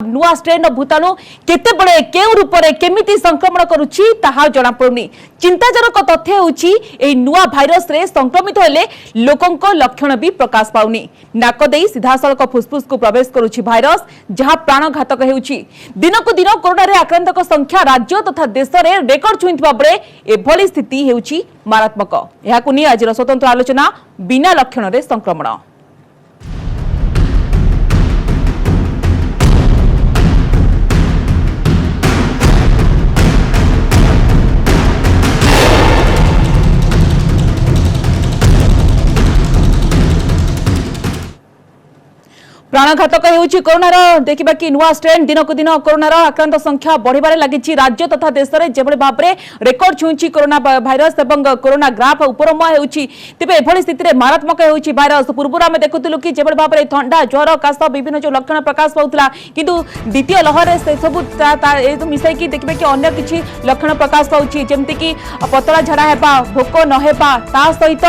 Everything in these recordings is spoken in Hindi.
नुआ स्ट्रेन भूताणु केते बड़े केउ रूप रे केमिति संक्रमण करूची ताहा जणा पड़ुनी। चिंताजनक तथ्य होची एही नुआ भाइरस रे संक्रमित हेले लोकंक लक्षण भी प्रकाश पाउनी। नाक देई सीधासळक फुसफुस को प्रवेश करूची भाइरस जहा प्राणघातक हेउची। दिनकु दिन कोरोना रे आक्रांतक संख्या राज्य तथा देश रे रेकर्ड छुइंतबा बळे एभली स्थिति हेउची मारात्मक। एहाकु नि आजिर स्वतंत्र आलोचना बिना लक्षण रे संक्रमण। प्राणघातक होउची कोरोनार देखिबा कि नुआ स्ट्रेन दिनकु दिन कोरोनार आक्रांत संख्या बढ़िबारे लागिछि। राज्य तथा देश रे जेबळे भाबरे रेकर्ड छुइछि कोरोना भाइरस एवं कोरोना ग्राफ उपरम हेउछि। तेबे एभली स्थिति रे मारात्मक हेउछि भाइरस। पूर्वरा हम देखुतलु कि जेबळे भाबरे ठंडा ज्वर काश विभिन्न जो लक्षण प्रकाश पाउतला किंतु द्वितीय लहर से सब मिसाई कि देखिबे कि अन्य किछि लक्षण प्रकाश पाउछि जेमति कि पतला झड़ा हेबा भोक न हेबा ता सहित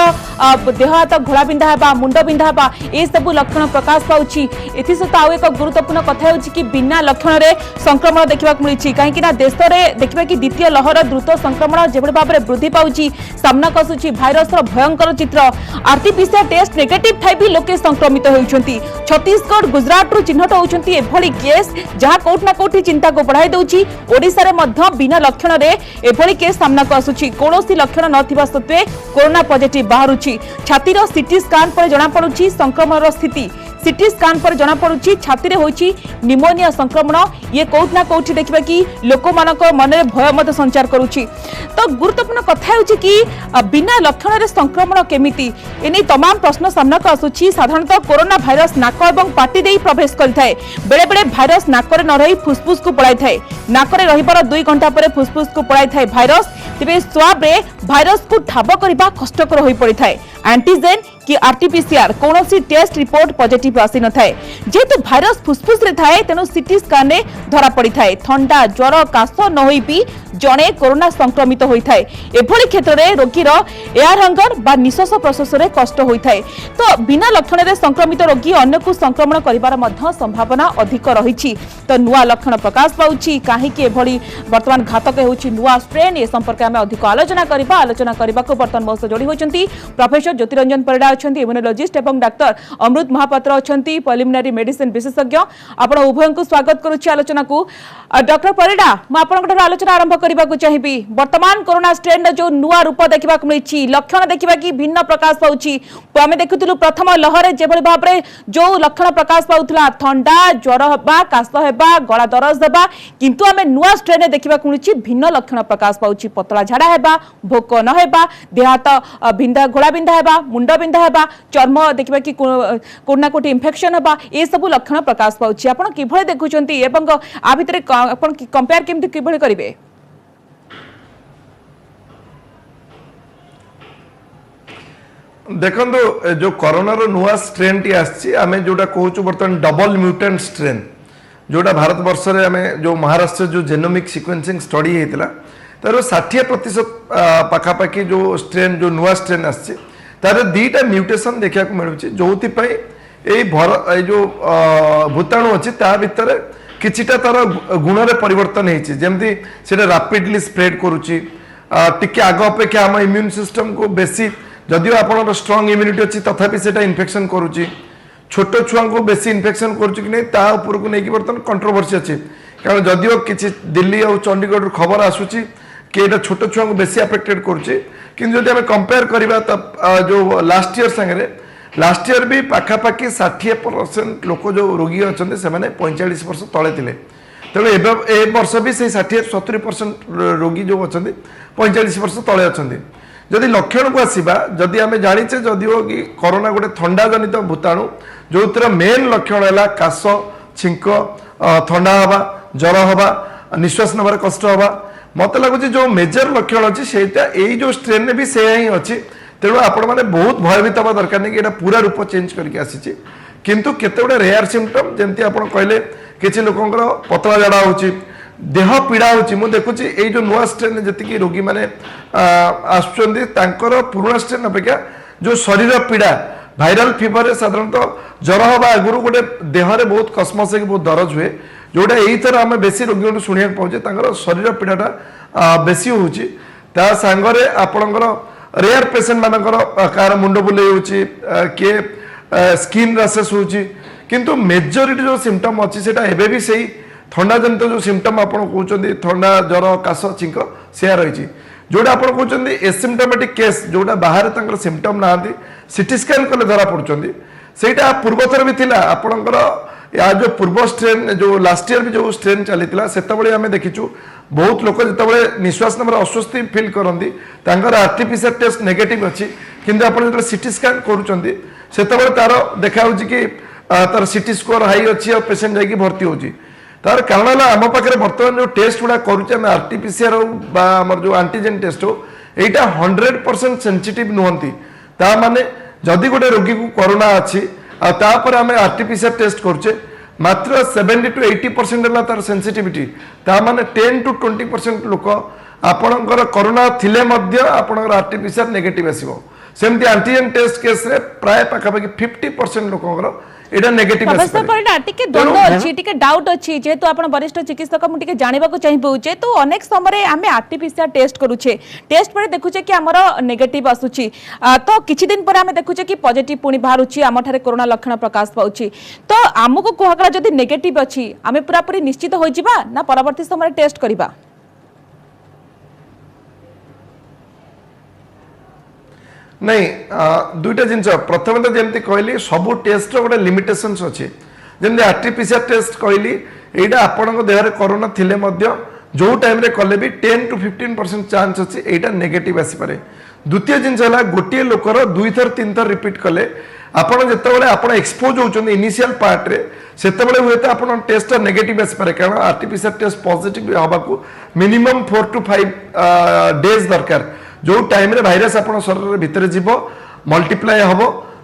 देह हाथ घोड़ा बिंधा हेबा मुंड बिंधा हेबा ए सब लक्षण प्रकाश पाउछि। एथिसहित आउ एक गुरुत्वपूर्ण कथा होछि कि बिना लक्षण रे संक्रमण देखा मिली कहीं देश में देखिए कि द्वितीय लहर द्रुत संक्रमण जो भाव में वृद्धि पाउछि सामना कसुछि भाइरस भयंकर चित्र। आरटीपीसीआर टेस्ट नेगेटिव थाई भी लोके संक्रमित होउछंती। छत्तीसगढ़ गुजरात रु चिन्हट होउछंती एभली केस जहां कोठ ना कोठी चिंता को बढ़ाई दउछि। ओडिसा रे मध्य बिना लक्षण रे एभली केस सामना को आसुछि। कोनोसी लक्षण नथिबा सत्वे कोरोना पॉजिटिव बाहरुछि। छातीर सीटी स्कैन पर जणा पडुछि संक्रमण स्थिति। सीटी स्कैन पर जना पड़ुछि छाती रे होछि निमोनिया संक्रमण। ये कोठ ना कोठी देखिबा कि लोक मानक मन रे भय मत संचार करूछि। तो गुरुत्वपूर्ण कथा होछि कि बिना लक्षण रे संक्रमण केमिति एनी तमाम प्रश्न सामना को आसुछि। साधारणतः कोरोना भाइरस नाक एवं पाटी देई प्रवेश करिथाय। बेले बेले भाइरस नाक रे न रही फुसफुस को पळाई थाय। नाक रे रहिबार 2 घंटा परे फुसफुस को पळाई थाय भाइरस। तेबे स्वाब रे भाइरस को ठाब करबा कष्टकर होई पड़ि थाय। एंटीजेन कि आरटीपीसीआर कोनोसी टेस्ट रिपोर्ट पॉजिटिव आसी न थाए। जेतु भाइरस फुसफुस रे थाए तेनु सीटी स्कैन रे धरा पड़ी थाए। ठंडा ज्वर काश न होई भी जणे कोरोना संक्रमित होई थाए। एभली क्षेत्र रे रोगी रो एयर हंगर बा निश्वास प्रश्वास रे कष्ट होई थाए। तो बिना लक्षण रे संक्रमित रोगी अन्य को संक्रमण करिवार मध्य संभावना अधिक रहिछि। तो नुआ लक्षण प्रकाश पाउछि काहे कि एभली वर्तमान घातक होछि नुआ स्ट्रेन। ए संपर्क में अधिक आलोचना करबा को वर्तमान मोस जोड़ी होचंती प्रोफेसर ज्योतिरंजन परिडा अछंती इम्यूनोलॉजिस्ट एवं डॉक्टर अमृत महापात्र अछंती प्रिलिमिनरी मेडिसिन विशेषज्ञ। आपण उभय को स्वागत करूछि आलोचना को। डॉक्टर परिडा म आपन आलोचना आरंभ करबा को चाहिबी। वर्तमान कोरोना स्ट्रेन जो नुआ रूप देखबा को मिलछि लक्षण देखबा कि भिन्न प्रकाश पाउछि। आमे देखुतलु प्रथम लहर जेभଳି भाबरे जो लक्षण प्रकाश पाउथला ठंडा ज्वर हेबा काश हेबा गला दरज हेबा किंतु आमे नुआ स्ट्रेन देखबा को मिलछि भिन्न लक्षण प्रकाश पाउछि। पतला झाड़ा हेबा भोक न हेबा देह हाथ बिंधा घोड़ा बिंधा हेबा मुंड बिंधा हेबा चर्म देखबा कि कोना कोटी इन्फेक्शन हेबा ए सब लक्षण प्रकाश पाउछि। आपण किभଳି देखुचंती एवं आ भितरे आपण कंपेयर केमति किभଳି करिवे? देखो जो कोरोना रो नुआ स्ट्रेन टी आछि आमे जोटा कहूछु बर्तन डबल म्यूटेंट स्ट्रेन जोटा भारत वर्ष रे आमे जो महाराष्ट्र जो जेनोमिक सीक्वेंसिंग स्टडी हेतला तार 60% पाखापाखि जो स्ट्रेन जो नुआ स्ट्रेन आछि तार दीटा म्यूटेशन देखा मिलूँ जो जो भूताणु अच्छी ता भीतर किछिटा तार गुण रे परिवर्तन होती जमती से रैपिडली स्प्रेड करुच्ची टिके आग अपेक्षा आम इम्यून सिस्टम को बेसी जदिव आप स्ट्रंग इम्यूनिटी अच्छी तथापि से इन्फेक्शन करुच्ची छोट छुआ को बेसी इन्फेक्शन करुच्ची कि नहीं ता ऊपर को लेकिन बर्तमान कंट्रोवर्सी अच्छी कारण जदिव किसी दिल्ली और चंडीगढ़ खबर आसूची कि ये छोट छुआ को बेसी अफेक्टेड करुच्ची किंतु जब कंपेयर करवा जो लास्ट ईयर सांगे लास्ट ईयर भी पाखापाखि 60% लोक जो रोगी अच्छा से 45 वर्ष तले थे तेणु ए वर्ष भी से 60-70% रोगी जो अच्छा 45 वर्ष तले अच्छा जदि लक्षण को आसवा जदि आम जाचे जदिव कि कोरोना गोटे थंडा जनित भूताणु जो मेन लक्षण है काश छिंक थंडा हवा ज्वर हवा निश्वास नबार कष्ट हवा मत लगुच जो मेजर लक्षण अच्छी से जो स्ट्रेन में भी से ही अच्छी तेणु आपण मैंने बहुत भयभीत हवा दरकार नहीं कि पूरा रूप चेंज करके आसी किंतु केते गुडे रेयर सिम्पटम जमती आप कहले किसी लोकंर पतला झाड़ा होची देह पीड़ा होची मु देखुची ए जो नुआ स्ट्रेन जति रोगी माने आसुचंदी तांकर पुराना स्ट्रेन अपेक्षा जो शरीर पीड़ा भाइराल फीवर साधारणतः ज्वर हवा आगुरी गोटे देह बहुत कसमस बहुत दरज हुए जोटा यही थर आम बेसी रोगी शुणा पाचे शरीर पीड़ाटा बेसी होची ता सांगरे आपणकर रेयर पेसेंट मानकर कार मुंड बुले होची किए स्किन रसेस होची किंतु मेजोरिटी जो सिम्पटम अच्छी सेटा एबे भी सही थंडा जनित जो सिम्पटम आप कहते थंडा जर काश छिंक से रही जोटा आप कहते एसिम्टोमेटिक केस जोटा बाहर सिम्पटम ना सीटी स्कैन कले धरा पड़ुंट सेटा पूर्वथर भी थिला आपणकर या जो पूर्व स्ट्रेन जो लास्ट ईयर भी जो स्ट्रेन चली से आम देखीचु बहुत लोग जिते निश्वास नंबर अस्वस्थ फिल करती आरटीपीसीआर टेस्ट नेगेटिव अच्छी किंतु आप जो सीटी स्कैन करुँचे तार देखा कि तार सीटी स्कोर हाई अच्छी और पेसेंट जाकि भर्ती होची तार कारण है आम पाखे बर्तमान जो टेस्ट गुड़ा करुचे आरटीपीसीआर हो जो एंटीजेन टेस्ट हो यहाँ 100% सेंसिटिव नुहति ता माने जदि गोटे रोगी को कोरोना अच्छी आपर आम आरटीपीसीआर टेस्ट करुचे मात्र 70 to 80% है तार सेंसिटिविटी ता माने 10 to 20% लोक आपणकर कोरोना थिले मध्य आपणकर आरटीपीसीआर नेगेटिव आसीबो सेमती एंटीजेन टेस्ट केस रे प्राय पाखापाखि 50% लोकଙ୍କର एटा नेगेटिव प्रोफेसर परिडा टिके द्वंद्व अछि टिके डाउट अछि जेतु आपण वरिष्ठ चिकित्सक मु टिके जानिबा को चाहिबो जेतु अनेक समय आमे आरटीपीसीआर टेस्ट करूछे टेस्ट पर देखुछे कि हमर नेगेटिव आसुछि तो किछि दिन पर आमे देखुछे कि पॉजिटिव पुनी बाहरुछि हम ठारे कोरोना लक्षण प्रकाश पाउछि तो हमको कोहाकरा जदी नेगेटिव अछि आमे पूरा पूरी निश्चित होई जिबा ना परवर्ती समय टेस्ट करिबा नहीं दुईटा जिन प्रथम तो जमी कहली सबू टेस्ट गोटे लिमिटेशंस अच्छे जमी आरटीपीसीआर टेस्ट कहली यहाँ आपण देह कोरोना थिले जो टाइम रे कले भी 10 to 15% चांस अच्छी यहाँ नेगेटिव आसीपे द्वितीय जिन गोटे लोकर 2 थर 3 थर रिपीट कले आपड़ जो एक्सपोज होती इनिशियल पार्ट रे से हुए तो आप टेस्ट नेगेटिव आसीपे कारण आरटीपीसीआर टेस्ट पॉजिटिव हवा मिनिमम 4 to 5 डेज दरकार जो टाइम रे भाइरस आपण शरीर भितर जीव मल्टीप्लाई हम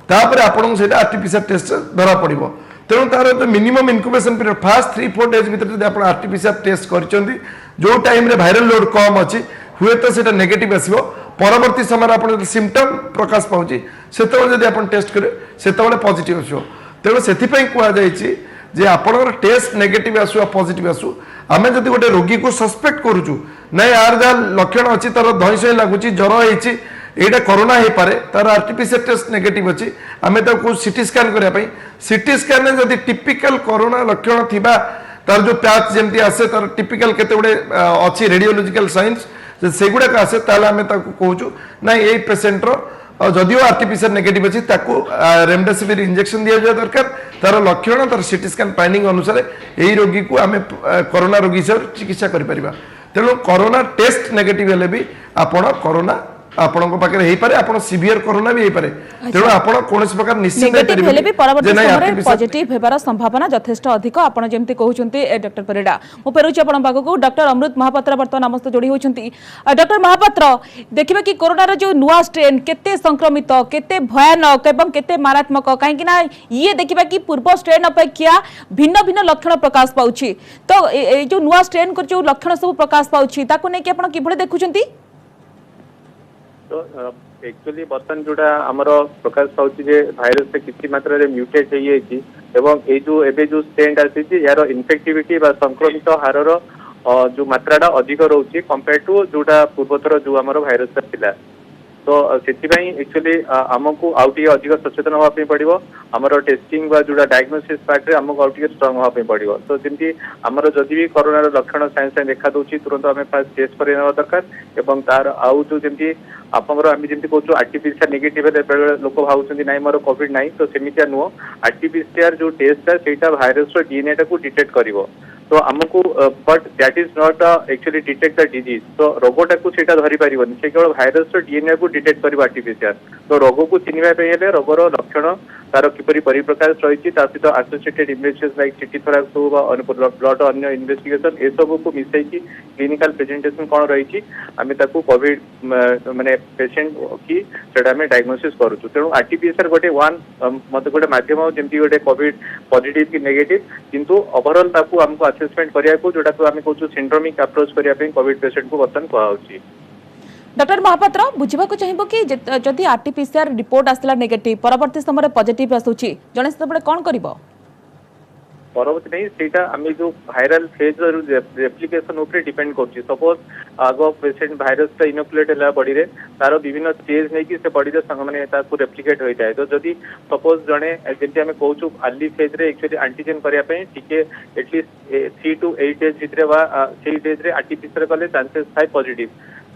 तापर आपन से आरटीपीसीआर टेस्ट धरा पड़ो तेणु तार जो minimum incubation period fast 3-4 days भीतर आप आरटीपीसीआर टेस्ट कर जो टाइम रे भाइरल लोड कम अच्छी हुए तो सेटा नेगेटिव आसीबो परवर्ती समय आप सिम्पटम प्रकाश पाउची से आप टेस्ट करें से पॉजिटिव आसो तेणु से कहुई जे आपणकर टेस्ट नेगेटिव आसु पॉजिटिव आसु आमे जदि गोटे रोगी को सस्पेक्ट करूचु ना यार जहाँ लक्षण अच्छी तार धई सही लगुच ज्वर होती यहाँ कोरोना हो पारे तार आरटीपीसीआर टेस्ट नेगेटिव अच्छी आमे सीटी स्कैन करने सीटी स्कैन में जदि टिपिकल कोरोना लक्षण थिबा तार जो पैच जमती आसे तार टिपिकल केते गुडे अच्छी रेडियोलॉजिकल साइंस से गुड़ाक आसे ताले आमे कहूँ ना ये पेसेंटर जदिव आरटीपीसीआर नेगेटिव अच्छी रेमडेसिविर इंजेक्शन दिया जाए दरकार तार लक्षण तार सीटी स्कैन फाइंडिंग अनुसार यही रोगी को आम कोरोना रोगी हिसाब से चिकित्सा करें तेणु कोरोना टेस्ट नेगेटिव हेले भी आपण कोरोना आपण पाखे हो पारे आपण सीवियर कोरोना भी हो पारे तेणु आपण कोन प्रकार निश्चित नेगेटिव हेले भी परवर्ती समय पॉजिटिव हेबार संभावना यथेष्ट अधिक आपण जेमति कहउचंती डॉक्टर परिडा मु पेरुची आपण बागको डॉक्टर अमृत महापात्र वर्तमान नमस्ते जोड़ी होचंती डॉक्टर महापात्र देखिबा कि कोरोना रो जो नुवा स्ट्रेन केते संक्रमित केते भयानक एवं केते मारात्मक काहे कि ना ये देखिबा कि पूर्व स्ट्रेन अपेक्षा भिन्न भिन्न लक्षण प्रकाश पाउची तो ए जो नुवा स्ट्रेन को जो लक्षण सब प्रकाश पाउची ताको नै कि आपण किभळे देखुचंती तो एक्चुअली बर्तमान जोड़ा आमर प्रकाश पाउची जे भाइरस से किसी मात्रा रे म्यूटेट हो जाइए एवं ए जो एबे जो स्ट्रेन आसी यार इन्फेक्टिविटी बा संक्रमित हारर जो मात्राटा अधिक रोचे कंपेयर टू जोड़ा पूर्वतर जो आमर भाइरस थिला तो सेतिबाई एक्चुअली आमको आउ टिके अधिक सचेतन होवाई पड़ो आमर टेस्टिंग बा जोड़ा डायग्नोसिस पार्ट रे आमको आउ टिके स्ट्रांग होवाई पड़ो तो जमी आमर जदि भी कोरोना लक्षण साइंस साइंस देखा दूसरी तुरंत आम फास्ट टेस्ट कर दरकार एवं तार आउ जो जमी आपंकर आम जमी कहूँ आरटीपीसीआर नेगेटिव लोक भावुं ना मोर कोविड ना तो सेमितिया नुह आरटीपीसीआर जो टेस्ट है भाइरस डीएनए टाक डिटेक्ट कर तो आमको but that is not actually detect the disease तो रोगटा को सेटा धरी पारिबनी से केवल भाइरस डीएनए को डिटेक्ट कर आरटीपीसीआर तो रोग को चिन्हवा हेले रोगर लक्षण तार किपरि परिप्रकाश रही सहित एसोसिएटेड इन्वेस्टिगेशन लाइक सिटी थोराक्स हो ब्लड अन्य इन्वेस्टिगेशन ए सब को मिसाई क्लिनिकल प्रेजेंटेशन कौन रही आम कोविड माने पेशेंट की सेटा आम डायग्नोसिस करूँ तेणु आरटीपीसीआर गोटे वन मत गोटे मध्यम जमी गोटे कोविड पॉजिटिव कि नेगेटिव किंतु ओवरऑल ताकू हमको असेसमेंट करिया को जोटा को आम कहूँ सिंड्रोमिक अप्रोच करने कोविड पेशेंट को बर्तमान कहुच्छी डॉक्टर महापात्र बुझा चाहिए कि जदि आरटीपीसीआर रिपोर्ट आसला नेगेटिव परवर्ती समय पॉजिटिव आसूची जने से कौन करिवो परवर्ती नहीं सेटा आम जो भाइराल फेज रेप्लिकेशन ऊपर डिपेंड कर सपोज आग पेसेंट भाइरस इनोकुलेट है बॉडी रे तार विभिन्न स्टेज नहीं कि से बॉडी माने रेप्लिकेट होता है तो जदि सपोज जड़े जमी आम कहूँ अर्ली फेज रे एक्चुअली एंटीजेन करने टिके एटलिस्ट 3 to 8 days भितर से डेज रे आरटीपीसीआर कले चांसेस थाए पॉजिटिव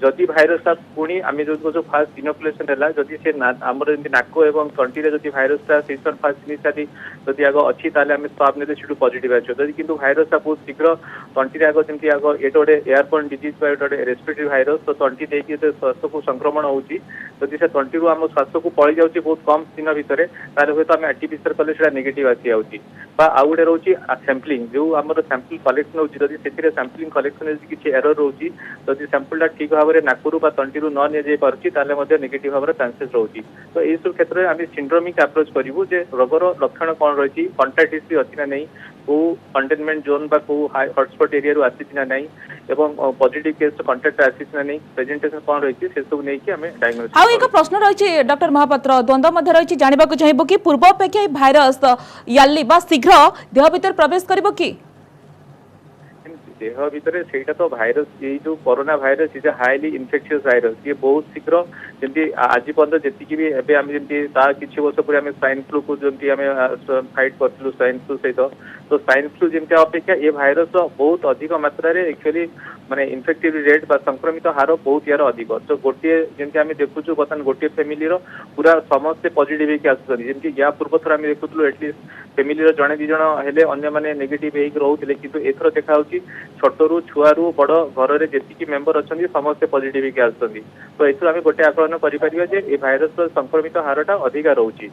जदि भाइरसटा पुणी आम जो फास्ट इनोकुलेशन है जदि से आमर नाक एवं तंटी रे जदि भाइरसटा सीजन फास्ट इनिशियली जदि आग अच्छी ताले आम स्वाब ने से पॉजिटिव आस जदि किंतु भाइरसटा बहुत शीघ्र तंटी आग जमी आग ये गोटे एयरबोर्न डिजीज गोटे रेस्पिरेटरी भाइरस तो तंटी देखिए स्वास्थ्य को संक्रमण होती जदि से तंटी आम स्वास्थ्य को पलि जाऊँगी बहुत कम दिन भितर तार हूँ आम आरटीपीसीआर कले से नेगेटिव आसी जाऊँगी आउ गोटे रोचे सैंपलिंग जो आम सैंपल कलेक्शन होती जदि से सैंपलिंग कलेक्शन किसी एरर रोचे जदि सैंपलटा ठीक भाव में नाकरू तंटी न नि पारे नेगेटिव भाव चांसेस रोचे तो यह सब क्षेत्र में आम सिंड्रोमिक अप्रोच करूँ जे रोगर लक्षण कौन रही कंटाक्ट हिस्ट्री अच्छी ना नहीं को कंटेनमेंट जोन बा को हॉटस्पॉट एरिया रू आसी ना नहीं एवं पॉजिटिव केस कंटाक्ट आसी ना नहीं प्रेजेंटेशन कौन रही से सब नहीं कि हमें डायग्नोसिस आउ एक प्रश्न रही डॉक्टर महापात्र द्वंद्व मध्य रही जानवा चाहिए कि पूर्व अपेक्षा भाइरस याली बा शीघ्र देह भीतर प्रवेश करिबो कि देह भितर से तो भाइरस ये जो corona virus is highly infectious virus ये बहुत शीघ्र जमी आज पर्यटन जी भी एवं आम जमी किसी वर्ष पूरे आम स्वाइन फ्लू को जमी आम फाइट करूँ स्वाइन फ्लू सहित तो स्वाइन फ्लू जमी अपेक्षा ये भाइरस बहुत अधिक मात्रा एक्चुअली माने इनफेक्टिव रेट बा संक्रमित हार बहुत यार अधिक तो गोटे जमी आम देखु बर्तमान गोटे फैमिली पूरा समस्ते पॉजिटिव होकर आसुँच या पूर्व थर आम देखुलू एटलिस्ट फैमिली जड़े दी जन हेले अन्य माने नेगेटिव रोते किंतु एथर देखा छोटू छुआरू बड़ घर में जी मेम्बर अच्छा समस्ते पॉजिटिव होकर आसुँच तो ये गोटे आकलन करें भाइरस संक्रमित हारटा अधिका रोचे।